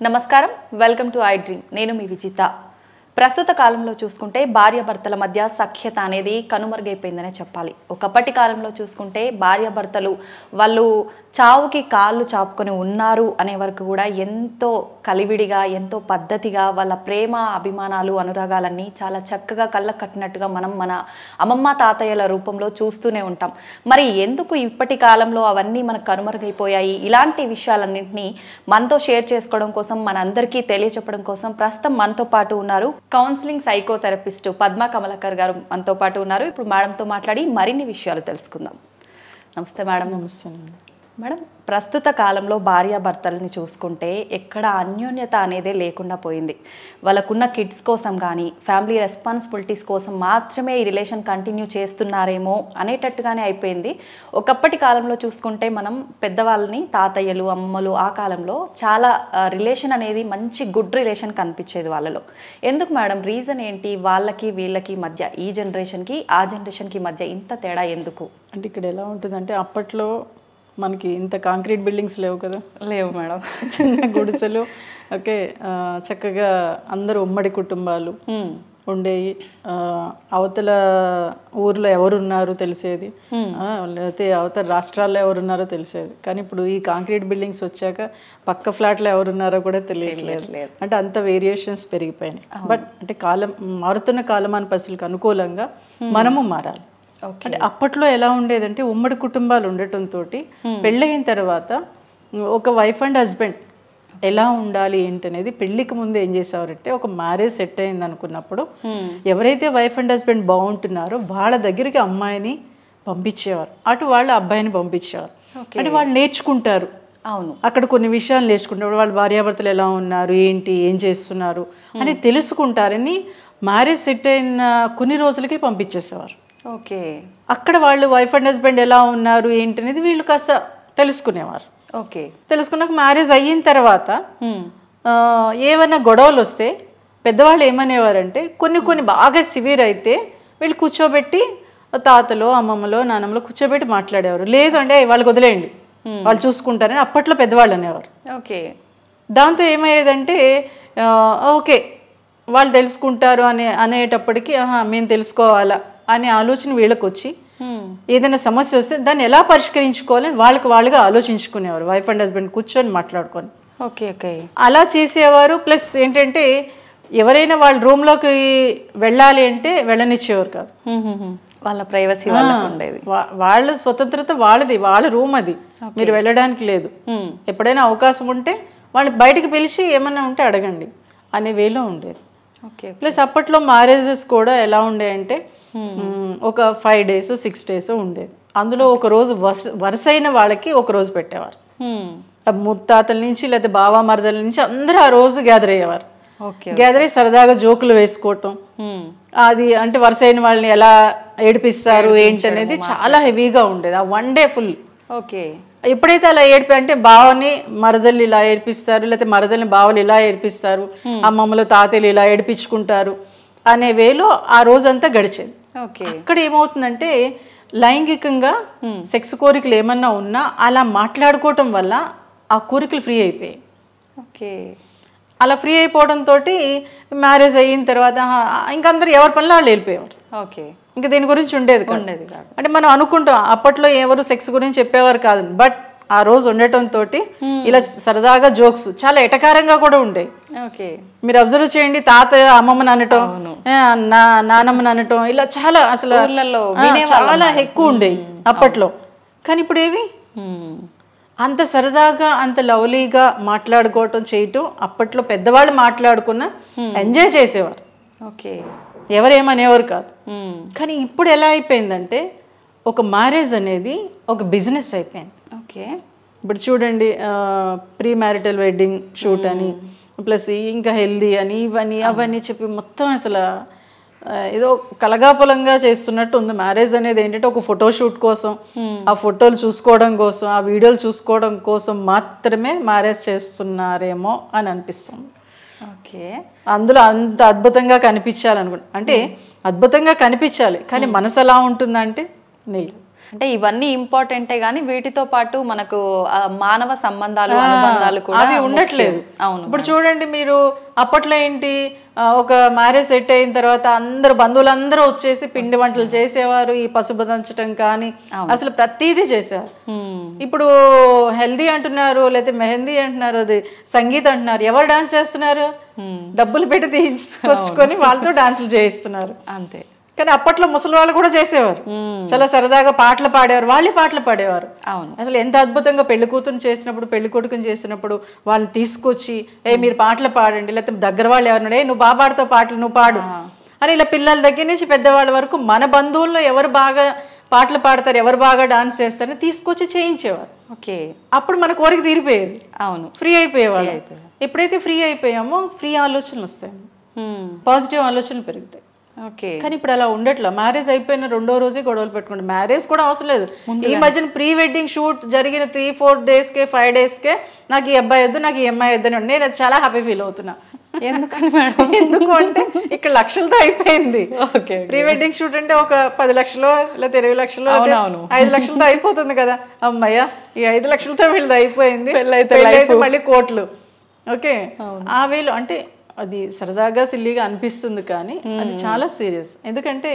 నమస్కారం welcome to I dream నేను మీ విజిత ప్రస్తుత కాలంలో చూసుకుంటే భార్యాభర్తల మధ్య సఖ్యత అనేది కనుమరుగైపోయిందనే చెప్పాలి. ఒకప్పటి కాలంలో చూసుకుంటే భార్యాభర్తలు వాళ్ళు చావుకి కాళ్ళు చాపుకొని ఉన్నారు అనే వరకు కూడా ఎంతో కలివిడిగా ఎంతో పద్ధతిగా వాళ్ళ ప్రేమ అభిమానాలు అనురాగాలన్నీ చాలా చక్కగా కళ్ళకు కట్టినట్టుగా మనం మన అమ్మమ్మ తాతయ్యల రూపంలో చూస్తూనే ఉంటాం. మరి ఎందుకు ఇప్పటి కాలంలో అవన్నీ మనకు కనుమరుగైపోయాయి? ఇలాంటి విషయాలన్నింటినీ మనతో షేర్ చేసుకోవడం కోసం మనందరికీ తెలియచెప్పడం కోసం ప్రస్తుతం మనతో పాటు ఉన్నారు కౌన్సిలింగ్ సైకోథెరపిస్ట్ పద్మా కమలాకర్ గారు మనతో పాటు ఉన్నారు. ఇప్పుడు మేడంతో మాట్లాడి మరిన్ని విషయాలు తెలుసుకుందాం. నమస్తే మేడం. నమస్తే మేడం, ప్రస్తుత కాలంలో భార్యాభర్తలని చూసుకుంటే ఎక్కడ అన్యోన్యత అనేదే లేకుండా పోయింది. వాళ్ళకున్న కిడ్స్ కోసం కానీ ఫ్యామిలీ రెస్పాన్సిబిలిటీస్ కోసం మాత్రమే ఈ రిలేషన్ కంటిన్యూ చేస్తున్నారేమో అనేటట్టుగానే అయిపోయింది. ఒకప్పటి కాలంలో చూసుకుంటే మనం పెద్దవాళ్ళని తాతయ్యలు అమ్మలు ఆ కాలంలో చాలా రిలేషన్ అనేది మంచి గుడ్ రిలేషన్ కనిపించేది వాళ్ళలో. ఎందుకు మేడం, రీజన్ ఏంటి? వాళ్ళకి వీళ్ళకి మధ్య, ఈ జనరేషన్కి ఆ జనరేషన్కి మధ్య ఇంత తేడా ఎందుకు? అంటే ఇక్కడ ఎలా ఉంటుందంటే అప్పట్లో మనకి ఇంత కాంక్రీట్ బిల్డింగ్స్ లేవు కదా. లేవు మేడం. చిన్న గుడిసెలు, ఓకే, చక్కగా అందరూ ఉమ్మడి కుటుంబాలు ఉండేవి. అవతల ఊర్లో ఎవరున్నారు తెలిసేది, లేకపోతే అవతల రాష్ట్రాల్లో ఎవరున్నారో తెలిసేది. కానీ ఇప్పుడు ఈ కాంక్రీట్ బిల్డింగ్స్ వచ్చాక పక్క ఫ్లాట్లో ఎవరున్నారో కూడా తెలియట్లేదు. అంటే అంత వేరియేషన్స్ పెరిగిపోయినాయి. బట్ అంటే మారుతున్న కాలమాన పరిస్థితులకు అనుకూలంగా మనము మారాలి. అంటే అప్పట్లో ఎలా ఉండేదంటే ఉమ్మడి కుటుంబాలు ఉండటంతో పెళ్ళయిన తర్వాత ఒక వైఫ్ అండ్ హస్బెండ్ ఎలా ఉండాలి ఏంటనేది పెళ్లికి ముందు ఏం చేసేవారంటే ఒక మ్యారేజ్ సెట్ అయింది అనుకున్నప్పుడు ఎవరైతే వైఫ్ అండ్ హస్బెండ్ బాగుంటున్నారో వాళ్ళ దగ్గరికి అమ్మాయిని పంపించేవారు, అటు వాళ్ళు అబ్బాయిని పంపించేవారు. అంటే వాళ్ళు నేర్చుకుంటారు. అవును, అక్కడ కొన్ని విషయాలు నేర్చుకుంటారు. వాళ్ళ భార్యాభర్తలు ఎలా ఉన్నారు, ఏంటి, ఏం చేస్తున్నారు అని తెలుసుకుంటారని మ్యారేజ్ సెట్ అయిన కొన్ని రోజులకి పంపించేసేవారు. ఓకే, అక్కడ వాళ్ళు వైఫ్ అండ్ హస్బెండ్ ఎలా ఉన్నారు ఏంటనేది వీళ్ళు కాస్త తెలుసుకునేవారు. ఓకే, తెలుసుకున్నాక మ్యారేజ్ అయిన తర్వాత ఏమైనా గొడవలు వస్తే పెద్దవాళ్ళు ఏమనేవారంటే కొన్ని బాగా సివియర్ అయితే వీళ్ళు కూర్చోబెట్టి తాతలో అమ్మమ్మలో నాన్నమ్మలో కూర్చోబెట్టి మాట్లాడేవారు. లేదు అంటే వాళ్ళకి వదిలేయండి, వాళ్ళు చూసుకుంటారని అప్పట్లో పెద్దవాళ్ళు అనేవారు. ఓకే, దాంతో ఏమయ్యేదంటే ఓకే వాళ్ళు తెలుసుకుంటారు అనేటప్పటికీ మేము తెలుసుకోవాలా అనే ఆలోచన వీళ్ళకి వచ్చి ఏదైనా సమస్య వస్తే దాన్ని ఎలా పరిష్కరించుకోవాలని వాళ్ళుగా ఆలోచించుకునేవారు. వైఫ్ అండ్ హస్బెండ్ కూర్చొని మాట్లాడుకొని. ఓకే, ఓకే, అలా చేసేవారు. ప్లస్ ఏంటంటే ఎవరైనా వాళ్ళ రూమ్లోకి వెళ్ళాలి అంటే వెళ్ళనిచ్చేవారు కాదు. వాళ్ళ ప్రైవసీ వాళ్ళకు ఉండేది. వాళ్ళ స్వతంత్రత వాళ్ళది, వాళ్ళ రూమ్ అది, మీరు వెళ్ళడానికి లేదు. ఎప్పుడైనా అవకాశం ఉంటే వాళ్ళు బయటకు పిలిచి ఏమన్నా ఉంటే అడగండి అనే వేలో ఉండేది. ప్లస్ అప్పట్లో మ్యారేజెస్ కూడా ఎలా ఉండేయంటే ఒక 5 days 6 days ఉండేది. అందులో ఒక రోజు వరుసైన వాళ్ళకి ఒక రోజు పెట్టేవారు. ముత్తాతల నుంచి లేదా బావా మరదల నుంచి అందరూ ఆ రోజు గ్యాదర్ అయ్యేవారు. గ్యాదర్ అయ్యి సరదాగా జోకులు వేసుకోవటం, అది అంటే వరుసైన వాళ్ళని ఎలా ఏడిపిస్తారు ఏంటనేది చాలా హెవీగా ఉండేది. ఆ 1 day ఫుల్. ఓకే, ఎప్పుడైతే అలా అంటే బావని మరదలు ఇలా ఏడిపిస్తారు, లేకపోతే మరదల్ని బావలు ఇలా ఏడిపిస్తారు, అమ్మమ్మలు తాతయ్యలు ఇలా ఏడిపించుకుంటారు అనే వేలో ఆ రోజంతా గడిచేది. అక్కడ ఏమవుతుందంటే లైంగికంగా సెక్స్ కోరికలు ఏమన్నా ఉన్నా అలా మాట్లాడుకోవటం వల్ల ఆ కోరికలు ఫ్రీ అయిపోయాయి. ఓకే, అలా ఫ్రీ అయిపోవడంతో మ్యారేజ్ అయిన తర్వాత ఇంకందరూ ఎవరి పనిలో వాళ్ళు వెళ్ళిపోయేవారు. ఓకే, ఇంకా దీని గురించి ఉండేది కాదు. అంటే మనం అనుకుంటాం అప్పట్లో ఎవరు సెక్స్ గురించి చెప్పేవారు కాదు. బట్ ఆ రోజు ఉండటంతో ఇలా సరదాగా జోక్స్ చాలా ఎటకారంగా కూడా ఉండేవి. మీరు అబ్జర్వ్ చేయండి, తాతయ్య అమ్మమ్మని అనటం, నానమ్మని అనటం, ఇలా చాలా అసలు చాలా ఎక్కువ ఉండేవి అప్పట్లో. కానీ ఇప్పుడు ఏవి అంత సరదాగా అంత లవ్లీగా మాట్లాడుకోవటం చేయటం అప్పట్లో పెద్దవాళ్ళు మాట్లాడుకున్న ఎంజాయ్ చేసేవారు. ఎవరేమనేవారు కాదు. కానీ ఇప్పుడు ఎలా అయిపోయిందంటే ఒక మ్యారేజ్ అనేది ఒక బిజినెస్ అయిపోయింది. ఓకే, ఇప్పుడు చూడండి, ప్రీ మ్యారిటల్ వెడ్డింగ్ షూట్ అని, ప్లస్ ఇంకా హెల్దీ అని, ఇవన్నీ అవన్నీ చెప్పి మొత్తం అసలు ఏదో కలగాపులంగా చేస్తున్నట్టు ఉంది. మ్యారేజ్ అనేది ఏంటంటే ఒక ఫోటోషూట్ కోసం, ఆ ఫోటోలు చూసుకోవడం కోసం, ఆ వీడియోలు చూసుకోవడం కోసం మాత్రమే మ్యారేజ్ చేస్తున్నారేమో అని అనిపిస్తుంది. ఓకే, అందులో అంత అద్భుతంగా కనిపించాలనుకుంటా. అంటే అద్భుతంగా కనిపించాలి, కానీ మనసు ఎలా ఉంటుందంటే నీళ్ళు అంటే ఇవన్నీ ఇంపార్టెంటే గానీ వీటితో పాటు మనకు మానవ సంబంధాలు అనుబంధాలు కూడా అవి ఉండట్లేదు. అవును. ఇప్పుడు చూడండి మీరు అప్పట్లో ఏంటి ఒక మ్యారేజ్ సెట్ అయిన తర్వాత అందరు బంధువులందరూ వచ్చేసి పిండి వంటలు చేసేవారు, ఈ పసుపు దంచడం కానీ అసలు ప్రతిదీ చేసేవారు. ఇప్పుడు హెల్దీ అంటున్నారు, లేకపోతే మెహందీ అంటున్నారు, అది సంగీత్ అంటున్నారు. ఎవరు డాన్స్ చేస్తున్నారు? డబ్బులు పెట్టి తీసుకొచ్చుకొని వాళ్ళతో డాన్సులు చేయిస్తున్నారు అంతే. కానీ అప్పట్లో ముసలి వాళ్ళు కూడా చేసేవారు, చాలా సరదాగా పాటలు పాడేవారు, వాళ్ళే పాటలు పాడేవారు. అసలు ఎంత అద్భుతంగా పెళ్లి కూతురు చేసినప్పుడు, పెళ్లి కొడుకుని చేసినప్పుడు వాళ్ళని తీసుకొచ్చి మీరు పాటలు పాడండి, లేకపోతే దగ్గర వాళ్ళు ఎవరు నువ్వు బాగా పాడుతావు పాటలు, నువ్వు పాడు అని ఇలా పిల్లల దగ్గర నుంచి పెద్దవాళ్ళ వరకు మన బంధువుల్లో ఎవరు బాగా పాటలు పాడతారు, ఎవరు బాగా డాన్స్ చేస్తారని తీసుకొచ్చి చేయించేవారు. ఓకే, అప్పుడు మన కోరిక తీరిపోయేది. అవును, ఫ్రీ అయిపోయేవాళ్ళు. ఎప్పుడైతే ఫ్రీ అయిపోయామో ఫ్రీ ఆలోచనలు వస్తాయి, పాజిటివ్ ఆలోచనలు పెరుగుతాయి. ఓకే, కానీ ఇప్పుడు అలా ఉండట్లా. మ్యారేజ్ అయిపోయిన 2వ రోజే గొడవలు పెట్టుకుంటాం. మ్యారేజ్ కూడా అవసరం లేదు. ఈ మధ్యన ప్రీ వెడ్డింగ్ షూట్ జరిగిన 3-4 డేస్కే 5 డేస్కే నాకు ఈ అబ్బాయి వద్దు, నాకు ఈ అమ్మాయి వద్దు అని నేను అది చాలా హ్యాపీ ఫీల్ అవుతున్నా. ఎందుకని మేడం? ఎందుకు అంటే ఇక్కడ లక్షలతో అయిపోయింది. ప్రీ వెడ్డింగ్ షూట్ అంటే ఒక 10 లక్షలు లేదా 20 లక్షలు 5 లక్షలతో అయిపోతుంది కదా. అమ్మయ్య ఈ 5 లక్షలతో వీళ్ళది అయిపోయింది, పెళ్ళైతే మళ్ళీ కోట్లు. ఓకే, ఆ వేలు అంటే అది సరదాగా సిల్లీగా అనిపిస్తుంది కానీ అది చాలా సీరియస్. ఎందుకంటే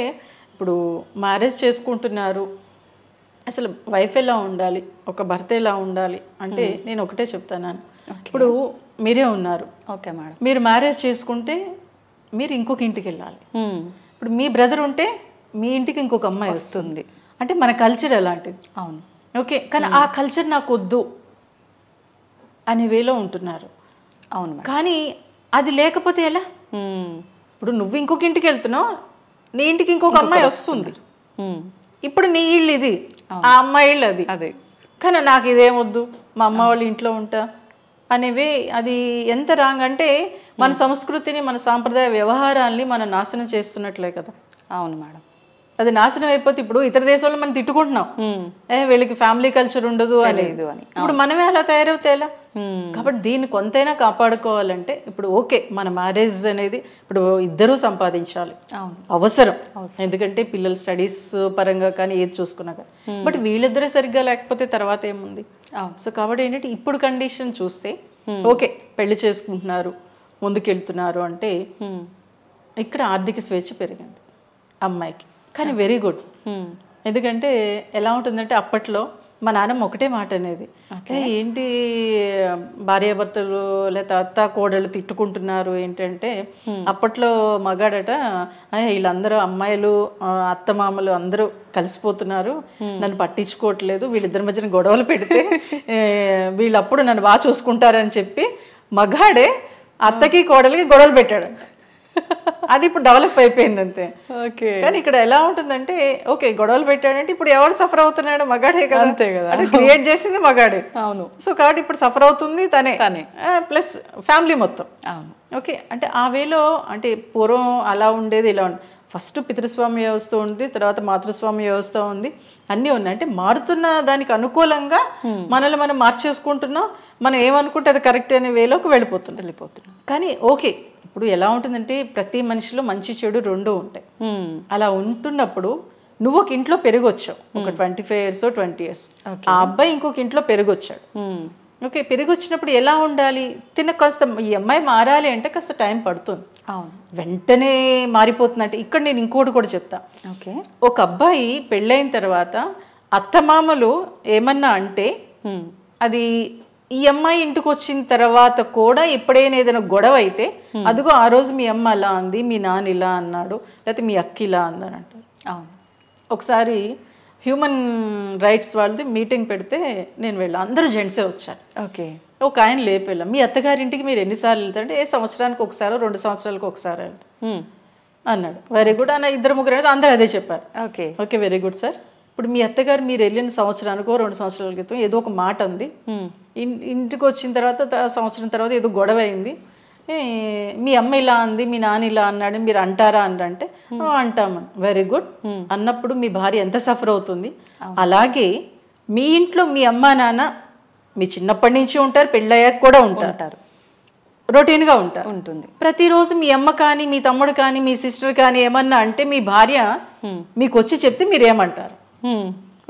ఇప్పుడు మ్యారేజ్ చేసుకుంటున్నారు, అసలు వైఫ్ ఎలా ఉండాలి, ఒక భర్త ఎలా ఉండాలి అంటే నేను ఒకటే చెప్తాను. ఇప్పుడు మీరే ఉన్నారు, ఓకే మేడం, మీరు మ్యారేజ్ చేసుకుంటే మీరు ఇంకొక ఇంటికి వెళ్ళాలి. ఇప్పుడు మీ బ్రదర్ ఉంటే మీ ఇంటికి ఇంకొక అమ్మాయి వస్తుంది. అంటే మన కల్చర్ ఎలాంటిది? అవును, ఓకే, కానీ ఆ కల్చర్ నాకు వద్దు అనే వేలో ఉంటున్నారు. అవును, కానీ అది లేకపోతే ఎలా? ఇప్పుడు నువ్వు ఇంకొక ఇంటికి వెళ్తున్నావు, నీ ఇంటికి ఇంకొక అమ్మాయి వస్తుంది. ఇప్పుడు నీ ఇల్లు ఇది, ఆ అమ్మాయి ఇల్లు అది. అదే, కానీ నాకు ఇదేమొద్దు, మా అమ్మ వాళ్ళ ఇంట్లో ఉంటా అనేవి. అది ఎంత రాంగ్ అంటే మన సంస్కృతిని, మన సాంప్రదాయ వ్యవహారాల్ని మనం నాశనం చేస్తున్నట్లే కదా. అవును మేడం, అది నాశనం అయిపోతే ఇప్పుడు ఇతర దేశాల్లో మనం తిట్టుకుంటున్నాం, వీళ్ళకి ఫ్యామిలీ కల్చర్ ఉండదు అని. ఇప్పుడు మనమే అలా తయారవుతే ఎలా? కాబట్టి దీన్ని కొంతైనా కాపాడుకోవాలంటే ఇప్పుడు ఓకే, మన మ్యారేజ్ అనేది ఇప్పుడు ఇద్దరూ సంపాదించాలి, అవసరం. ఎందుకంటే పిల్లల స్టడీస్ పరంగా కానీ ఏది చూసుకున్నా కానీ. బట్ వీళ్ళిద్దరే సరిగ్గా లేకపోతే తర్వాత ఏముంది? సో కాబట్టి ఏంటంటే ఇప్పుడు కండిషన్ చూస్తే ఓకే, పెళ్లి చేసుకుంటున్నారు, ముందుకెళ్తున్నారు అంటే ఇక్కడ ఆర్థిక స్వేచ్ఛ పెరిగింది అమ్మాయికి. కానీ వెరీ గుడ్. ఎందుకంటే ఎలా ఉంటుందంటే అప్పట్లో మా నాన్నమ్మ ఒకటే మాట అనేది, ఏంటి భార్యాభర్తలు లేదా అత్త కోడలు తిట్టుకుంటున్నారు ఏంటంటే, అప్పట్లో మగాడట వీళ్ళందరూ అమ్మాయిలు అత్తమామలు అందరూ కలిసిపోతున్నారు, నన్ను పట్టించుకోవట్లేదు, వీళ్ళిద్దరి మధ్యన గొడవలు పెడితే వీళ్ళప్పుడు నన్ను బాగా చూసుకుంటారని చెప్పి మగాడే అత్తకి కోడలికి గొడవలు పెట్టాడు. అది ఇప్పుడు డెవలప్ అయిపోయింది అంతే. ఓకే, కానీ ఇక్కడ ఎలా ఉంటుందంటే ఓకే గొడవలు పెట్టాడంటే ఇప్పుడు ఎవరు సఫర్ అవుతున్నాడు? మగాడే కదా. అంతే కదా, అంటే క్రియేట్ చేసింది మగాడే. అవును. సో కాబట్టి ఇప్పుడు సఫర్ అవుతుంది తనే, ప్లస్ ఫ్యామిలీ మొత్తం. అవును. ఓకే, అంటే ఆ వేలో అంటే పూర్వం అలా ఉండేది, ఇలా ఉంది. ఫస్ట్ పితృస్వామ్య వ్యవస్థ ఉంది, తర్వాత మాతృస్వామ్య వ్యవస్థ ఉంది, అన్నీ ఉన్నాయి. అంటే మారుతున్న దానికి అనుకూలంగా మనల్ని మనం మార్చేసుకుంటున్నాం, మనం ఏమనుకుంటే అది కరెక్ట్ అనే వేలోకి వెళ్ళిపోతున్నాం. కానీ ఓకే, ఇప్పుడు ఎలా ఉంటుందంటే ప్రతి మనిషిలో మంచి చెడు రెండు ఉంటాయి. అలా ఉంటున్నప్పుడు నువ్వు ఒక ఇంట్లో పెరిగొచ్చావు, ఒక 25 years 20 years, ఆ అబ్బాయి ఇంకొక ఇంట్లో పెరిగొచ్చాడు. ఓకే, పెరిగొచ్చినప్పుడు ఎలా ఉండాలి? కాస్త ఈ అమ్మాయి మారాలి అంటే కాస్త టైం పడుతుంది, వెంటనే మారిపోతుందంటే. ఇక్కడ నేను ఇంకోటి కూడా చెప్తా. ఓకే, ఒక అబ్బాయి పెళ్ళైన తర్వాత అత్తమామలు ఏమన్నా అంటే అది ఈ అమ్మాయి ఇంటికి వచ్చిన తర్వాత కూడా ఎప్పుడైనా ఏదైనా గొడవ అయితే అదిగో ఆ రోజు మీ అమ్మ అలా అంది, మీ నాన్న ఇలా అన్నాడు, లేకపోతే మీ అక్క ఇలా అందని అంటారు. ఒకసారి హ్యూమన్ రైట్స్ వాళ్ళది మీటింగ్ పెడితే నేను వెళ్ళాను, అందరూ జెంట్సే వచ్చారు. ఓకే, ఒక ఆయన లేపెళ్ళాం, మీ అత్తగారింటికి మీరు ఎన్నిసార్లు వెళ్తారంటే సంవత్సరానికి ఒకసారి 2 సంవత్సరాలకు ఒకసారి వెళ్తాం అన్నాడు. వెరీ గుడ్ అన్న, 2-3 అయితే అందరూ అదే చెప్పారు. Okay okay, very good sir. ఇప్పుడు మీ అత్తగారు మీరు వెళ్ళిన సంవత్సరానికో 2 సంవత్సరాల క్రితం ఏదో ఒక మాట అంది, ఇంటికి వచ్చిన తర్వాత సంవత్సరం తర్వాత ఏదో గొడవ అయింది, మీ అమ్మ ఇలా అంది, మీ నాన్న ఇలా అన్నాడు, మీరు అంటారా అంటే అంటామని. Very good. అన్నప్పుడు మీ భార్య ఎంత సఫర్ అవుతుంది? అలాగే మీ ఇంట్లో మీ అమ్మ నాన్న మీ చిన్నప్పటి నుంచి ఉంటారు, పెళ్ళయ్యాక కూడా ఉంటారు, రొటీన్గా ఉంటుంది. ప్రతిరోజు మీ అమ్మ కానీ మీ తమ్ముడు కానీ మీ సిస్టర్ కానీ ఏమన్నా అంటే మీ భార్య మీకు వచ్చి చెప్తే మీరు ఏమంటారు?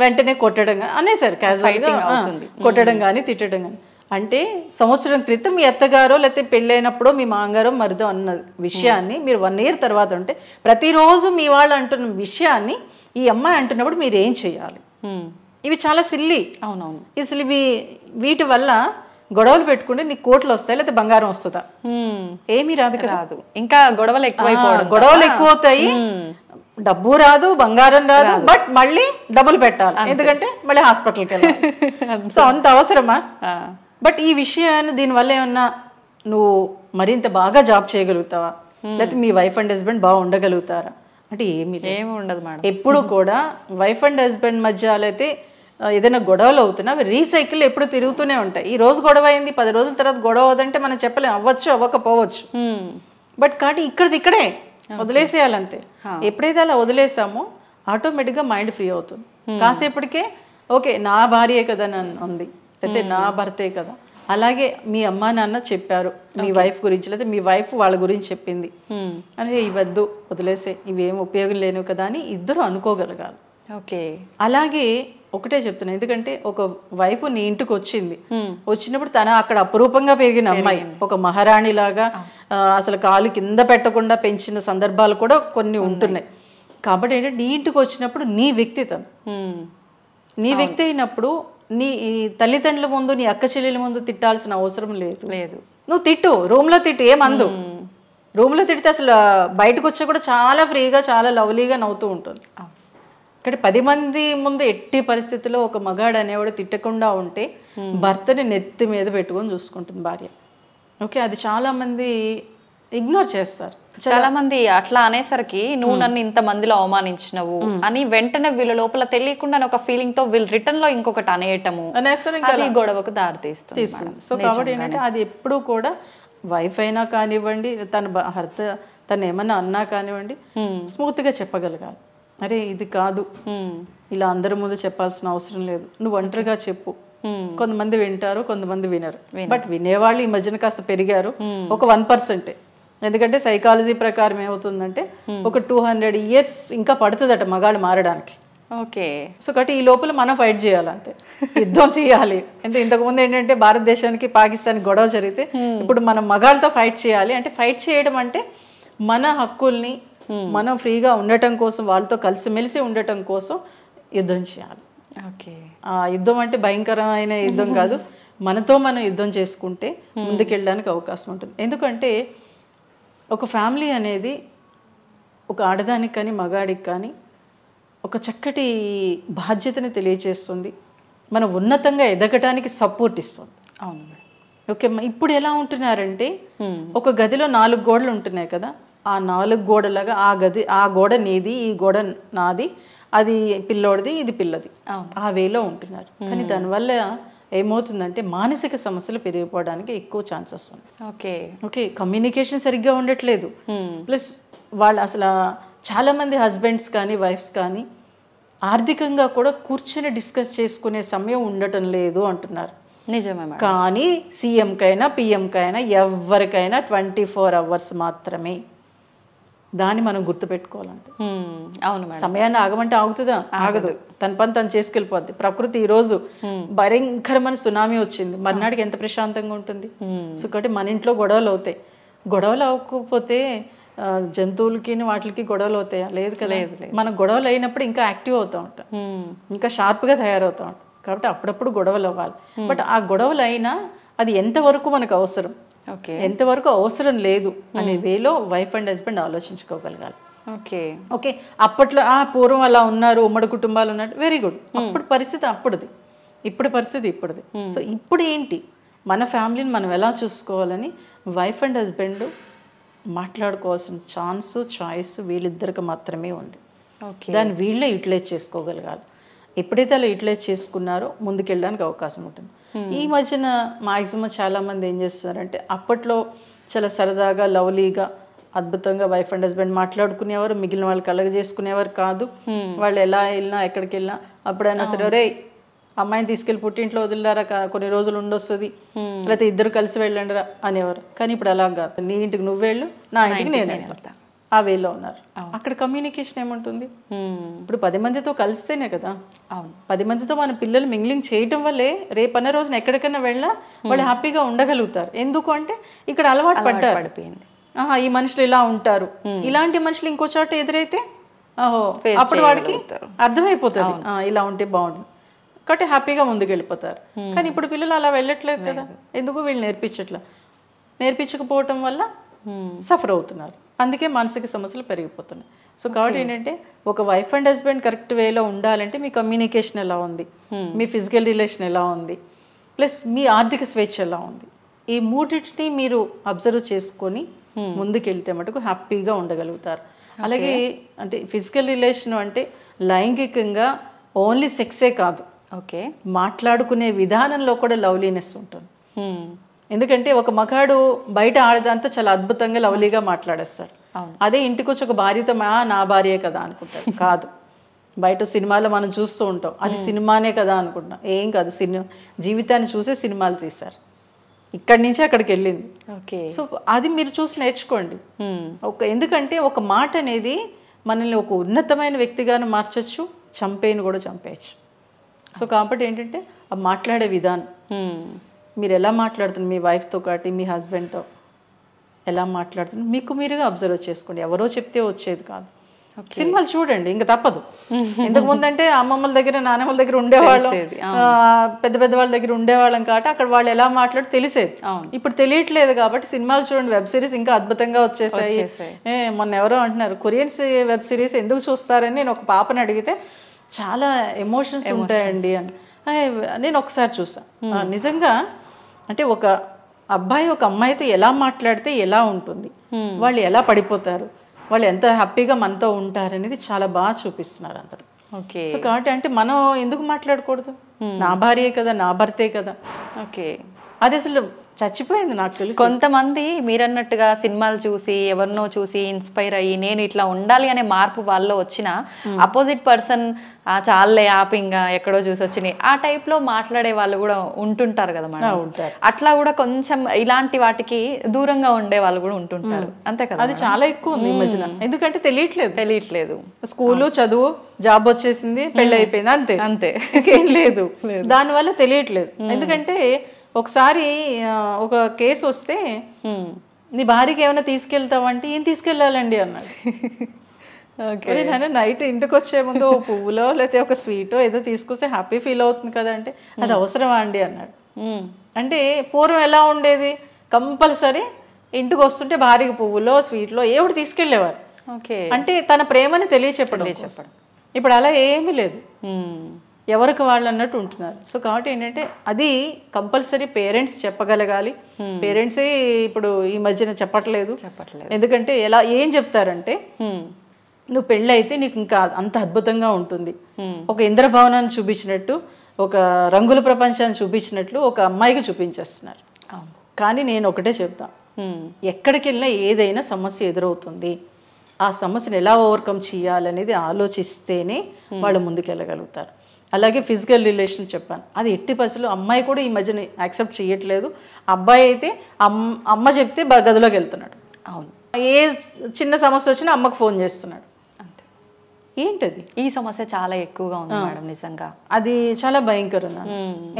వెంటనే కొట్టడం కానీ అనేసారు క్యాజువల్గా, కొట్టడం కానీ తిట్టడం కానీ. అంటే సంవత్సరం క్రితం మీ అత్తగారో లేకపోతే పెళ్ళైనప్పుడో మీ మామగారో మరిదో అన్న విషయాన్ని మీరు 1 year తర్వాత ఉంటే ప్రతిరోజు మీ వాళ్ళు అంటున్న విషయాన్ని ఈ అమ్మాయి అంటున్నప్పుడు మీరు ఏం చేయాలి? ఇవి చాలా సిల్లీ. అవునవును. అసలు వీటి వల్ల గొడవలు పెట్టుకుంటే నీకు కోట్లు వస్తాయి లేకపోతే బంగారం వస్తుందా? ఏమీ రాదు. ఇంకా గొడవలు ఎక్కువవుతాయి, డబ్బు రాదు, బంగారం రాదు, బట్ మళ్ళీ డబ్బులు పెట్టాలి, ఎందుకంటే మళ్ళీ హాస్పిటల్కి వెళ్ళాలి. సో అంత అవసరమా? బట్ ఈ విషయాన్ని దీనివల్ల ఏమన్నా నువ్వు మరింత బాగా జాబ్ చేయగలుగుతావా, లేకపోతే మీ వైఫ్ అండ్ హస్బెండ్ బాగా ఉండగలుగుతారా అంటే ఏమీ ఉండదు మేడం. ఎప్పుడు కూడా వైఫ్ అండ్ హస్బెండ్ మధ్య అయితే ఏదైనా గొడవలు అవుతున్నా అవి రీసైకిల్ ఎప్పుడు తిరుగుతూనే ఉంటాయి. ఈ రోజు గొడవ అయింది, 10 రోజుల తర్వాత గొడవ అవుదంటే మనం చెప్పలేం, అవ్వచ్చు అవ్వకపోవచ్చు. బట్ కాబట్టి ఇక్కడే వదిలేసేయాలంతే. ఎప్పుడైతే అలా వదిలేసామో ఆటోమేటిక్గా మైండ్ ఫ్రీ అవుతుంది. కాసేపటికే ఓకే నా భార్యే కదా నన్ను ఉంది, లేకపోతే నా భర్తే కదా, అలాగే మీ అమ్మా నాన్న చెప్పారు మీ వైఫ్ గురించి, లేకపోతే మీ వైఫ్ వాళ్ళ గురించి చెప్పింది అని ఇవద్దు వదిలేసే, ఇవేం ఉపయోగం లేనివి కదా అని ఇద్దరు అనుకోగలగాలి. ఓకే. అలాగే ఒకటే చెప్తున్నా, ఎందుకంటే ఒక వైఫ్ నీ ఇంటికి వచ్చినప్పుడు తన అక్కడ అపురూపంగా పెరిగిన అమ్మాయి ఒక మహారాణి లాగా అసలు కాలు కింద పెట్టకుండా పెంచిన సందర్భాలు కూడా కొన్ని ఉంటున్నాయి. కాబట్టి ఏంటంటే నీ ఇంటికి వచ్చినప్పుడు నీ వ్యక్తిత్వం, నీ వ్యక్తి అయినప్పుడు నీ తల్లిదండ్రుల ముందు నీ అక్క చెల్లెల ముందు తిట్టాల్సిన అవసరం లేదు. నువ్వు తిట్టు, రూమ్లో తిట్టు, ఏమందు. రూమ్లో తిడితే అసలు బయటకు వచ్చా కూడా చాలా ఫ్రీగా చాలా లవ్లీగా నవ్వుతూ ఉంటుంది. ఇక్కడ 10 మంది ముందు ఎట్టి పరిస్థితుల్లో ఒక మగాడు అనేవాడు తిట్టకుండా ఉంటే భర్తని నెత్తి మీద పెట్టుకొని చూసుకుంటుంది భార్య. ఓకే, అది చాలా మంది ఇగ్నోర్ చేస్తారు. చాలా మంది అట్లా అనేసరికి నువ్వు నన్ను ఇంత మందిలో అవమానించినవు అని వెంటనే వీళ్ళ లోపల తెలియకుండా ఒక ఫీలింగ్ తో వీళ్ళు రిటర్న్ లో ఇంకొకటి అనేయటము, గొడవకు దారితీస్తుంది. సో కాబట్టి ఏంటంటే అది ఎప్పుడు కూడా వైఫ్ అయినా కానివ్వండి, తన భర్త తను ఏమన్నా అన్నా కానివ్వండి, స్మూత్ గా చెప్పగలగాలి. అరే ఇది కాదు, ఇలా అందరి ముందు చెప్పాల్సిన అవసరం లేదు, నువ్వు ఒంటరిగా చెప్పు. కొంతమంది వింటారు, కొంతమంది వినరు. బట్ వినేవాళ్ళు ఈ మధ్యన కాస్త పెరిగారు, ఒక 1%. ఎందుకంటే సైకాలజీ ప్రకారం ఏమవుతుందంటే ఒక 200 years ఇంకా పడుతుందట మగాళ్ళు మారడానికి. ఓకే. సో కాబట్టి ఈ లోపల మనం ఫైట్ చేయాలంతే, యుద్ధం చేయాలి. అంటే ఇంతకుముందు ఏంటంటే భారతదేశానికి పాకిస్తాన్కి గొడవ జరిగితే ఇప్పుడు మనం మగాళ్ళతో ఫైట్ చేయాలి. అంటే ఫైట్ చేయడం అంటే మన హక్కుల్ని మనం ఫ్రీగా ఉండటం కోసం, వాళ్ళతో కలిసిమెలిసి ఉండటం కోసం యుద్ధం చేయాలి. ఓకే. ఆ యుద్ధం అంటే భయంకరమైన యుద్ధం కాదు, మనతో మనం యుద్ధం చేసుకుంటే ముందుకెళ్ళడానికి అవకాశం ఉంటుంది. ఎందుకంటే ఒక ఫ్యామిలీ అనేది ఒక ఆడదానికి కానీ మగాడికి కానీ ఒక చక్కటి బాధ్యతని తెలియజేస్తుంది, మనం ఉన్నతంగా ఎదగటానికి సపోర్ట్ ఇస్తుంది. అవును. ఓకే, ఇప్పుడు ఎలా ఉంటున్నారంటే ఒక గదిలో 4 గోడలు ఉంటున్నాయి కదా, ఆ 4 గోడలాగా ఆ గోడ నీది, ఈ గోడ నాది, అది పిల్లోడిది, ఇది పిల్లది, ఆ వేలో ఉంటున్నారు. కానీ దానివల్ల ఏమవుతుందంటే మానసిక సమస్యలు పెరిగిపోవడానికి ఎక్కువ ఛాన్సెస్ ఉంది. ఓకే, కమ్యూనికేషన్ సరిగ్గా ఉండట్లేదు. ప్లస్ వాళ్ళు అసలు చాలామంది హస్బెండ్స్ కానీ వైఫ్స్ కానీ ఆర్థికంగా కూడా కూర్చొని డిస్కస్ చేసుకునే సమయం ఉండటం లేదు అంటున్నారు. నిజమే. కానీ సీఎంకైనా పిఎంకైనా ఎవరికైనా 24 hours మాత్రమే. దాన్ని మనం గుర్తుపెట్టుకోవాలంటే. అవును, సమయాన్ని ఆగమంటే ఆగుతుందా? ఆగదు. తన పని తను చేసుకెళ్ళిపోద్ది. ప్రకృతి ఈరోజు భయంకరమైన సునామీ వచ్చింది, మర్నాడికి ఎంత ప్రశాంతంగా ఉంటుంది. సో కాబట్టి మన ఇంట్లో గొడవలు అవుతాయి. గొడవలు అవ్వకపోతే జంతువులకి వాటికి గొడవలు అవుతాయా? లేదు కదా. మన గొడవలు అయినప్పుడు ఇంకా యాక్టివ్ అవుతూ ఉంటాం, ఇంకా షార్ప్గా తయారవుతూ ఉంటాం. కాబట్టి అప్పుడప్పుడు గొడవలు అవ్వాలి. బట్ ఆ గొడవలు అయినా అది ఎంతవరకు మనకు అవసరం, ఎంతవరకు అవసరం లేదు అనే వేలో వైఫ్ అండ్ హస్బెండ్ ఆలోచించుకోగలగాలి. ఓకే, అప్పట్లో పూర్వం అలా ఉన్నారు, ఉమ్మడి కుటుంబాలు ఉన్నారు, వెరీ గుడ్. అప్పుడు పరిస్థితి అప్పుడుది, ఇప్పుడు పరిస్థితి ఇప్పుడుది. సో ఇప్పుడు ఏంటి, మన ఫ్యామిలీని మనం ఎలా చూసుకోవాలని వైఫ్ అండ్ హస్బెండ్ మాట్లాడుకోవాల్సిన చాయిస్ వీళ్ళిద్దరికి మాత్రమే ఉంది. దాన్ని వీళ్ళే యూటిలైజ్ చేసుకోగలగాలి. ఎప్పుడైతే అలా యూటిలైజ్ చేసుకున్నారో ముందుకెళ్ళడానికి అవకాశం ఉంటుంది. ఈ మధ్యన మాక్సిమం చాలామంది ఏం చేస్తారంటే అప్పట్లో చాలా సరదాగా లవ్లీగా అద్భుతంగా వైఫ్ అండ్ హస్బెండ్ మాట్లాడుకునేవారు, మిగిలిన వాళ్ళు కలగ చేసుకునేవారు కాదు. వాళ్ళు ఎలా వెళ్ళినా ఎక్కడికి వెళ్ళినా అప్పుడైనా సరే ఒరే అమ్మాయిని తీసుకెళ్ళి పుట్టింట్లో వదిలేరా, కొన్ని రోజులు ఉండొస్తుంది, లేకపోతే ఇద్దరు కలిసి వెళ్ళండిరా అనేవారు. కానీ ఇప్పుడు అలా కాదు, నీ ఇంటికి నువ్వు వెళ్ళు, నా ఇంటికి నేను వెళ్తా. ఆ వేలో ఉన్నారు. అక్కడ కమ్యూనికేషన్ ఏముంటుంది? ఇప్పుడు 10 మందితో కలిస్తేనే కదా. అవును, 10 మందితో మన పిల్లలు మింగ్లింగ్ చేయటం వల్లే రేపన్న రోజున ఎక్కడికైనా వెళ్ళినా వాళ్ళు హ్యాపీగా ఉండగలుగుతారు. ఎందుకు అంటే ఇక్కడ అలవాటు పడ్డారు. పడిపోయింది. ఈ మనుషులు ఇలా ఉంటారు, ఇలాంటి మనుషులు ఇంకో చోట ఎదురైతే అప్పుడు వాడికి అర్థమైపోతుంది ఇలా ఉంటే బాగుంటుంది, కాబట్టి హ్యాపీగా ముందుకు వెళ్ళిపోతారు. కానీ ఇప్పుడు పిల్లలు అలా వెళ్ళట్లేదు కదా. ఎందుకు? వీళ్ళు నేర్పించకపోవటం వల్ల సఫర్ అవుతున్నారు. అందుకే మానసిక సమస్యలు పెరిగిపోతున్నాయి. సో కాబట్టి ఏంటంటే ఒక వైఫ్ అండ్ హస్బెండ్ కరెక్ట్ వేలో ఉండాలంటే మీ కమ్యూనికేషన్ ఎలా ఉంది, మీ ఫిజికల్ రిలేషన్ ఎలా ఉంది, ప్లస్ మీ ఆర్థిక స్వేచ్ఛ ఎలా ఉంది, ఈ మూడింటిని మీరు అబ్జర్వ్ చేసుకొని ముందుకెళ్తే మటుకు హ్యాపీగా ఉండగలుగుతారు. అలాగే అంటే ఫిజికల్ రిలేషన్ అంటే లైంగికంగా ఓన్లీ సెక్సే కాదు, ఓకే, మాట్లాడుకునే విధానంలో కూడా లవ్లీనెస్ ఉంటుంది. ఎందుకంటే ఒక మగాడు బయట ఆడదాంతో చాలా అద్భుతంగా లవ్లీగా మాట్లాడేస్తాడు. అదే ఇంటికి వచ్చి ఒక భార్యతో నా భార్యే కదా అనుకుంటాడు. కాదు, బయట సినిమాలో మనం చూస్తూ ఉంటాం, అది సినిమానే కదా అనుకుంటున్నాం. ఏం కాదు, జీవితాన్ని చూసే సినిమాలు తీశారు, ఇక్కడి నుంచి అక్కడికి వెళ్ళింది. ఓకే, సో అది మీరు చూసి నేర్చుకోండి. ఎందుకంటే ఒక మాట అనేది మనల్ని ఒక ఉన్నతమైన వ్యక్తిగాను మార్చచ్చు, చంపేను కూడా చంపేయచ్చు. సో కాబట్టి ఏంటంటే ఆ మాట్లాడే విధానం, మీరు ఎలా మాట్లాడుతున్నారు మీ వైఫ్తో కాటి మీ హస్బెండ్తో ఎలా మాట్లాడుతున్నారు మీకు మీరుగా అబ్జర్వ్ చేసుకోండి. ఎవరో చెప్తే వచ్చేది కాదు. సినిమాలు చూడండి, ఇంకా తప్పదు. ఇంతకు ముందంటే అమ్మమ్మల దగ్గర నాన్నమ్మల దగ్గర ఉండేవాళ్ళం, పెద్ద పెద్ద వాళ్ళ దగ్గర ఉండేవాళ్ళం కాబట్టి అక్కడ వాళ్ళు ఎలా మాట్లాడి తెలిసేది. ఇప్పుడు తెలియట్లేదు కాబట్టి సినిమాలు చూడండి, వెబ్ సిరీస్ ఇంకా అద్భుతంగా వచ్చేసాయి. మొన్న ఎవరో అంటున్నారు కొరియన్స్ వెబ్ సిరీస్ ఎందుకు చూస్తారని నేను ఒక పాపని అడిగితే చాలా ఎమోషన్స్ ఉంటాయండి అని. నేను ఒకసారి చూసాను, నిజంగా అంటే ఒక అబ్బాయి ఒక అమ్మాయితో ఎలా మాట్లాడితే ఎలా ఉంటుంది, వాళ్ళు ఎలా పడిపోతారు, వాళ్ళు ఎంత హ్యాపీగా మనతో ఉంటారు అనేది చాలా బాగా చూపిస్తున్నారు అందరూ. ఓకే, సో కాబట్టి అంటే మనం ఎందుకు మాట్లాడకూడదు, నా భార్యే కదా, నా భర్తే కదా. ఓకే, అది అసలు చచ్చిపోయింది నాకు తెలిసి. కొంతమంది మీరన్నట్టుగా సినిమాలు చూసి ఎవరినో చూసి ఇన్స్పైర్ అయ్యి నేను ఇట్లా ఉండాలి అనే మార్పు వాళ్ళలో వచ్చిన అపోజిట్ పర్సన్ చాలే ఆపింగా ఎక్కడో చూసి వచ్చినాయి ఆ టైప్ లో మాట్లాడే వాళ్ళు కూడా ఉంటుంటారు కదా మేడం. అట్లా కూడా కొంచెం ఇలాంటి వాటికి దూరంగా ఉండే వాళ్ళు కూడా ఉంటుంటారు, అంతే కదా. అది చాలా ఎక్కువ ఉంది ఈ మధ్యన, ఎందుకంటే తెలియట్లేదు. స్కూలు చదువు జాబ్ వచ్చేసింది, పెళ్ళి అయిపోయింది, అంతే అంతే, ఏం లేదు. దానివల్ల తెలియట్లేదు. ఎందుకంటే ఒకసారి ఒక కేసు వస్తే నీ భార్యకి ఏమైనా తీసుకెళ్తావంటే ఏం తీసుకెళ్ళాలండి అన్నాడు. నేను నైట్ ఇంటికి వచ్చే ముందు ఓ పువ్వులో లేకపోతే ఒక స్వీటో ఏదో తీసుకొస్తే హ్యాపీ ఫీల్ అవుతుంది కదా అంటే అది అవసరమా అండి అన్నాడు. అంటే పూర్వం ఎలా ఉండేది, కంపల్సరీ ఇంటికి వస్తుంటే భార్యకి పువ్వులో స్వీట్లో ఏమిటి తీసుకెళ్లేవారు. అంటే తన ప్రేమని తెలియచెప్పడం. ఇప్పుడు అలా ఏమీ లేదు, ఎవరికి వాళ్ళు అన్నట్టు ఉంటున్నారు. సో కాబట్టి ఏంటంటే అది కంపల్సరీ పేరెంట్స్ చెప్పగలగాలి. పేరెంట్సే ఇప్పుడు ఈ మధ్యన చెప్పట్లేదు. ఎందుకంటే ఎలా ఏం చెప్తారంటే నువ్వు పెళ్ళి అయితే నీకు ఇంకా అంత అద్భుతంగా ఉంటుంది, ఒక ఇంద్రభవనాన్ని చూపించినట్టు, ఒక రంగుల ప్రపంచాన్ని చూపించినట్లు ఒక అమ్మాయికి చూపించేస్తున్నారు. కానీ నేను ఒకటే చెప్తా, ఎక్కడికి వెళ్ళినా ఏదైనా సమస్య ఎదురవుతుంది, ఆ సమస్యను ఎలా ఓవర్కమ్ చేయాలనేది ఆలోచిస్తేనే వాళ్ళు ముందుకెళ్ళగలుగుతారు. అలాగే ఫిజికల్ రిలేషన్ చెప్పాను, అది ఎట్టి పరిస్థితుల్లో అమ్మాయి కూడా ఈ మధ్యన యాక్సెప్ట్ చేయట్లేదు. అబ్బాయి అయితే అమ్మ చెప్తే గదిలోకి వెళ్తున్నాడు. అవును, ఏ చిన్న సమస్య వచ్చినా అమ్మకు ఫోన్ చేస్తున్నాడు. అంతే. ఏంటది? ఈ సమస్య చాలా ఎక్కువగా ఉంది మేడం నిజంగా. అది చాలా భయంకరం.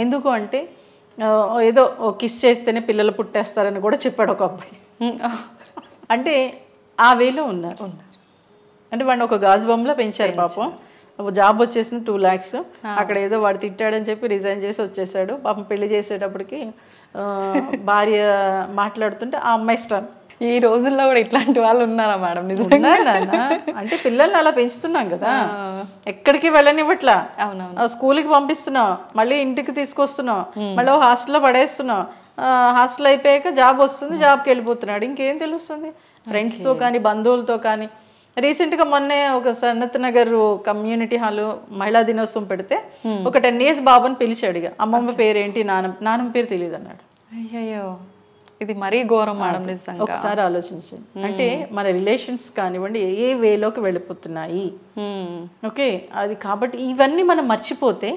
ఎందుకు అంటే ఏదో కిస్ చేస్తేనే పిల్లలు పుట్టేస్తారని కూడా చెప్పాడు ఒక అబ్బాయి. అంటే ఆ వేలో ఉన్నారు. అంటే వాడిని ఒక గాజు బొమ్మలో పెంచారు పాపం. జాబ్ వచ్చేసింది 2 lakhs, అక్కడ ఏదో వాడు తిట్టాడని చెప్పి రిజైన్ చేసి వచ్చేసాడు. పాపం పెళ్లి చేసేటప్పటికి భార్య మాట్లాడుతుంటే ఆ అమ్మాయి ఇష్టం. ఈ రోజుల్లో కూడా ఇట్లాంటి వాళ్ళు ఉన్నారా మేడం? నిజంగా అంటే పిల్లల్ని అలా పెంచుతున్నాం కదా, ఎక్కడికి వెళ్ళనివ్వట్లా. స్కూల్కి పంపిస్తున్నాం, మళ్ళీ ఇంటికి తీసుకొస్తున్నాం, మళ్ళీ హాస్టల్లో పడేస్తున్నాం. హాస్టల్ అయిపోయాక జాబ్ వస్తుంది, జాబ్కి వెళ్ళిపోతున్నాడు. ఇంకేం తెలుస్తుంది? ఫ్రెండ్స్తో కానీ బంధువులతో కానీ. రీసెంట్గా మొన్నే ఒక సనత్ నగర్ కమ్యూనిటీ హాల్ మహిళా దినోత్సవం పెడితే ఒక 10 years బాబుని పిలిచి అడిగా, అమ్మమ్మ పేరేంటి, నాన్నమ్మ పేరు తెలియదు అన్నాడు. అయ్యో, ఇది మరీ ఘోరం మేడం నిజంగా. ఒకసారి ఆలోచించండి. అంటే మన రిలేషన్స్ కానివ్వండి ఏ వేలోకి వెళ్ళిపోతున్నాయి. ఓకే, అది కాబట్టి ఇవన్నీ మనం మర్చిపోతే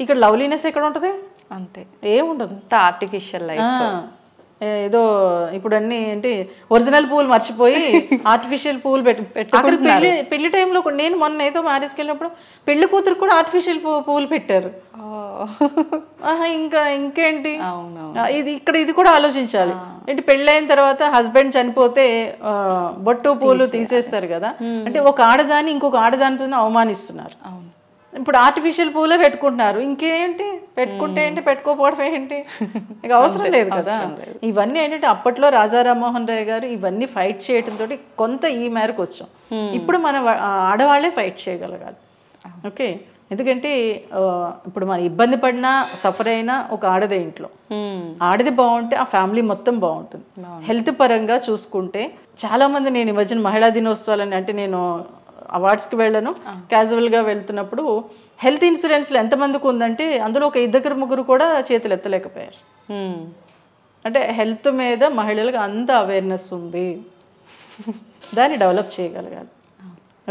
ఇక్కడ లవ్లీనెస్ ఎక్కడ ఉంటుంది? అంతే, ఏముండదు. Artificial life. ఏదో ఇప్పుడు అన్ని ఏంటి ఒరిజినల్ పూలు మర్చిపోయి ఆర్టిఫిషియల్ పూలు అక్కడ పెళ్లి టైంలో నేను మొన్న ఏదో మ్యారేజ్కి వెళ్ళినప్పుడు పెళ్లి కూతురు కూడా ఆర్టిఫిషియల్ పూలు పెట్టారు. ఇంకేంటి ఇది కూడా ఆలోచించాలి. ఏంటి పెళ్ళైన తర్వాత హస్బెండ్ చనిపోతే బొట్టు పూలు తీసేస్తారు కదా, అంటే ఒక ఆడదాన్ని ఇంకొక ఆడదానితో అవమానిస్తున్నారు. ఇప్పుడు ఆర్టిఫిషియల్ పూలే పెట్టుకుంటున్నారు. ఇంకేంటి పెట్టుకుంటే ఏంటి, పెట్టుకోపోవడం ఏంటి, ఇక అవసరం లేదు కదా. ఇవన్నీ ఏంటంటే అప్పట్లో రాజా రామ్మోహన్ రాయ్ గారు ఇవన్నీ ఫైట్ చేయడంతో కొంత ఈ మేరకు వచ్చాం. ఇప్పుడు మన ఆడవాళ్లే ఫైట్ చేయగలగాలి. ఓకే, ఎందుకంటే ఇప్పుడు మన ఇబ్బంది పడినా సఫర్ అయినా ఒక ఆడదే ఇంట్లో, ఆడది బాగుంటే ఆ ఫ్యామిలీ మొత్తం బాగుంటుంది. హెల్త్ పరంగా చూసుకుంటే చాలా మంది, నేను ఈ మధ్యన మహిళా దినోత్సవాలని అంటే నేను అవార్డ్స్కి వెళ్ళను, క్యాజువల్గా వెళ్తున్నప్పుడు హెల్త్ ఇన్సూరెన్స్లో ఎంతమందికి ఉందంటే అందులో ఒక 2-3 కూడా చేతులు ఎత్తలేకపోయారు. అంటే హెల్త్ మీద మహిళలకు అంత అవేర్నెస్ ఉంది, దాన్ని డెవలప్ చేయగలగాలి.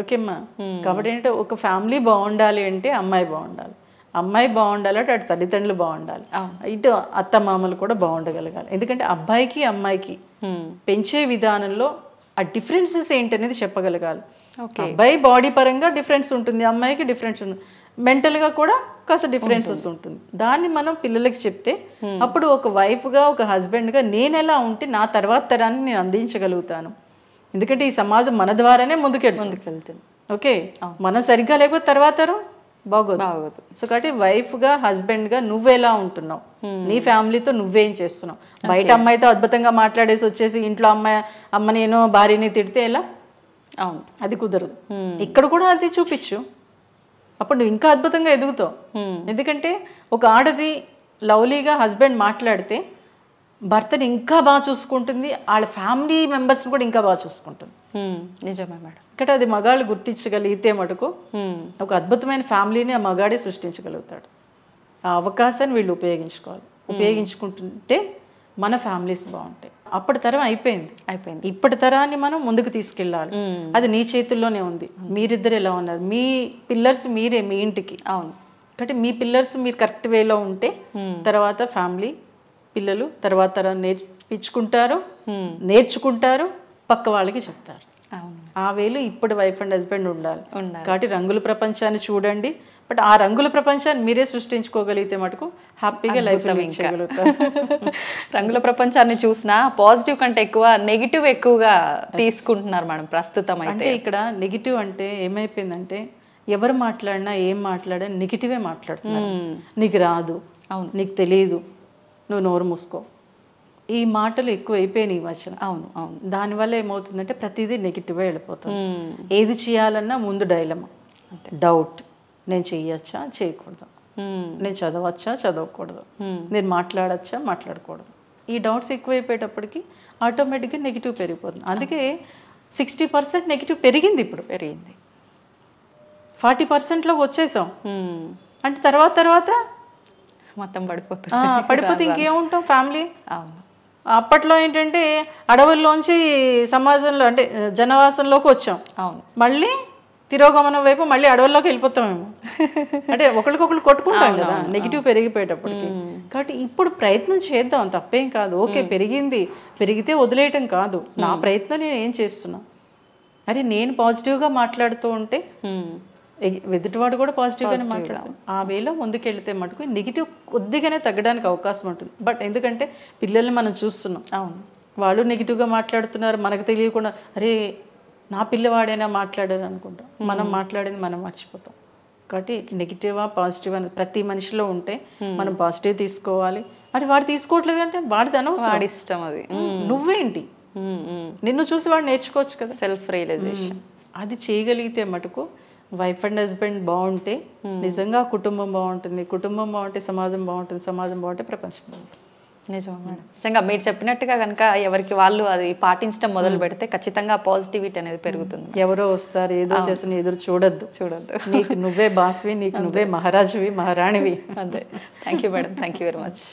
ఓకేమ్మా, కాబట్టి ఏంటంటే ఒక ఫ్యామిలీ బాగుండాలి అంటే అమ్మాయి బాగుండాలి, అమ్మాయి బాగుండాలంటే అటు తల్లిదండ్రులు బాగుండాలి, ఇటు అత్తమామలు కూడా బాగుండగలగాలి. ఎందుకంటే అబ్బాయికి అమ్మాయికి పెంచే విధానంలో ఆ డిఫరెన్సెస్ ఏంటనేది చెప్పగలగాలి. అబ్బాయి బాడీ పరంగా డిఫరెన్స్ ఉంటుంది, అమ్మాయికి డిఫరెన్స్ ఉంటుంది, మెంటల్గా కూడా కాస్త డిఫరెన్సెస్ ఉంటుంది. దాన్ని మనం పిల్లలకి చెప్తే అప్పుడు ఒక వైఫ్గా ఒక హస్బెండ్గా నేను ఎలా ఉంటే నా తర్వాత తరాన్ని నేను అందించగలుగుతాను. ఎందుకంటే ఈ సమాజం మన ద్వారానే ముందుకెళ్తుంది. ఓకే, మనం సరిగ్గా లేకపోతే తర్వాత తరం బాగోదు. సో కాబట్టి వైఫ్గా హస్బెండ్గా నువ్వెలా ఉంటున్నావు, నీ ఫ్యామిలీతో నువ్వేం చేస్తున్నావు. బయట అమ్మాయితో అద్భుతంగా మాట్లాడేసి వచ్చేసి ఇంట్లో అమ్మ నేను భార్యని తిడితే ఎలా, అవును అది కుదరదు. ఇక్కడ కూడా అది చూపించు, అప్పుడు నువ్వు ఇంకా అద్భుతంగా ఎదుగుతావు. ఎందుకంటే ఒక ఆడది లవ్లీగా హస్బెండ్ మాట్లాడితే భర్తని ఇంకా బాగా చూసుకుంటుంది, వాళ్ళ ఫ్యామిలీ మెంబర్స్ని కూడా ఇంకా బాగా చూసుకుంటుంది. నిజమే మేడం. ఇక్కడ అది మగాళ్ళు గుర్తించగలిగితే మటుకు ఒక అద్భుతమైన ఫ్యామిలీని ఆ మగాడే సృష్టించగలుగుతాడు. ఆ అవకాశాన్ని వీళ్ళు ఉపయోగించుకుంటుంటే మన ఫ్యామిలీస్ బాగుంటాయి. అప్పటి తరం అయిపోయింది. ఇప్పటి తరాన్ని మనం ముందుకు తీసుకెళ్ళాలి, అది నీ చేతుల్లోనే ఉంది. మీరిద్దరు ఎలా ఉన్నారు, మీ పిల్లర్స్ మీరే మీ ఇంటికి. అవును, కాబట్టి మీ పిల్లర్స్ మీరు కరెక్ట్ వేలో ఉంటే తర్వాత ఫ్యామిలీ పిల్లలు తర్వాత తరాన్ని నేర్చుకుంటారు, పక్క వాళ్ళకి చెప్తారు. ఆ వేలు ఇప్పుడు వైఫ్ అండ్ హస్బెండ్ ఉండాలి. కాబట్టి రంగుల ప్రపంచాన్ని చూడండి, బట్ ఆ రంగుల ప్రపంచాన్ని మీరే సృష్టించుకోగలిగితే మటుకు హ్యాపీగా లైఫ్ చేయగలుగుతారు. రంగుల ప్రపంచాన్ని చూసినా పాజిటివ్ కంటే ఎక్కువ నెగిటివ్ ఎక్కువగా తీసుకుంటున్నారు మేడం ప్రస్తుతం. అంటే ఇక్కడ నెగిటివ్ అంటే ఏమైపోయిందంటే ఎవరు మాట్లాడినా ఏం మాట్లాడినా నెగిటివే మాట్లాడుతున్నారు. నీకు రాదు, అవును నీకు తెలియదు, నువ్వు నోరు మూసుకో, ఈ మాటలు ఎక్కువ అయిపోయినాయి ఈ మధ్యన. అవును, దానివల్ల ఏమవుతుందంటే ప్రతిదీ నెగిటివ్గా వెళ్ళిపోతుంది. ఏది చేయాలన్నా ముందు డైలమా, డౌట్, నేను చెయ్యొచ్చా చేయకూడదు, నేను చదవచ్చా చదవకూడదు, నేను మాట్లాడచ్చా మాట్లాడకూడదు. ఈ డౌట్స్ ఎక్కువైపోయేటప్పటికి ఆటోమేటిక్గా నెగిటివ్ పెరిగిపోతుంది. అందుకే 60% నెగిటివ్ పెరిగింది, ఇప్పుడు పెరిగింది 40%లో వచ్చేసాం. అంటే తర్వాత మొత్తం పడిపోతే ఇంకేముంటాం ఫ్యామిలీ. అప్పట్లో ఏంటంటే అడవుల్లోంచి సమాజంలో అంటే జనవాసంలోకి వచ్చాం, అవును మళ్ళీ తిరోగమనం వైపు మళ్ళీ అడవుల్లోకి వెళ్ళిపోతామేమో. అంటే ఒకరికొకరు కొట్టుకుంటాం కదా నెగిటివ్ పెరిగిపోయేటప్పటికి. కాబట్టి ఇప్పుడు ప్రయత్నం చేద్దాం, తప్పేం కాదు. ఓకే పెరిగితే వదిలేయటం కాదు, నా ప్రయత్నం నేను ఏం చేస్తున్నా. అరే నేను పాజిటివ్గా మాట్లాడుతూ ఉంటే ఎదుటివాడు కూడా పాజిటివ్గానే మాట్లాడతాం. ఆ వేలో ముందుకెళ్తే మటుకు నెగిటివ్ కొద్దిగానే తగ్గడానికి అవకాశం ఉంటుంది. బట్ ఎందుకంటే పిల్లల్ని మనం చూస్తున్నాం, అవును వాళ్ళు నెగిటివ్గా మాట్లాడుతున్నారు, మనకు తెలియకుండా అరే నా పిల్లవాడైనా మాట్లాడారు అనుకుంటాం, మనం మాట్లాడేది మనం మర్చిపోతాం. కాబట్టి నెగిటివా పాజిటివ్ అని ప్రతి మనిషిలో ఉంటే మనం పాజిటివ్ తీసుకోవాలి. అది వాడు తీసుకోవట్లేదు అంటే వాడిది అనవసరం, వాడి ఇష్టం అది. నువ్వేంటి, నిన్ను చూసి వాడు నేర్చుకోవచ్చు కదా, సెల్ఫ్ రియలైజేషన్. అది చేయగలిగితే మటుకు వైఫ్ అండ్ హస్బెండ్ బాగుంటే నిజంగా కుటుంబం బాగుంటుంది, కుటుంబం బాగుంటే సమాజం బాగుంటుంది, సమాజం బాగుంటే ప్రపంచం బాగుంటుంది. నిజమా మేడం, నిజంగా మీరు చెప్పినట్టుగా కనుక ఎవరికి వాళ్ళు అది పాటించడం మొదలు పెడితే ఖచ్చితంగా పాజిటివిటీ అనేది పెరుగుతుంది. ఎవరో వస్తారు ఏదో చేసిన ఎదురు చూడొద్దు, నీకు నువ్వే బాస్వి, నీకు నువ్వే మహారాజువి మహారాణివి. అంతే. Thank you madam, thank you very much.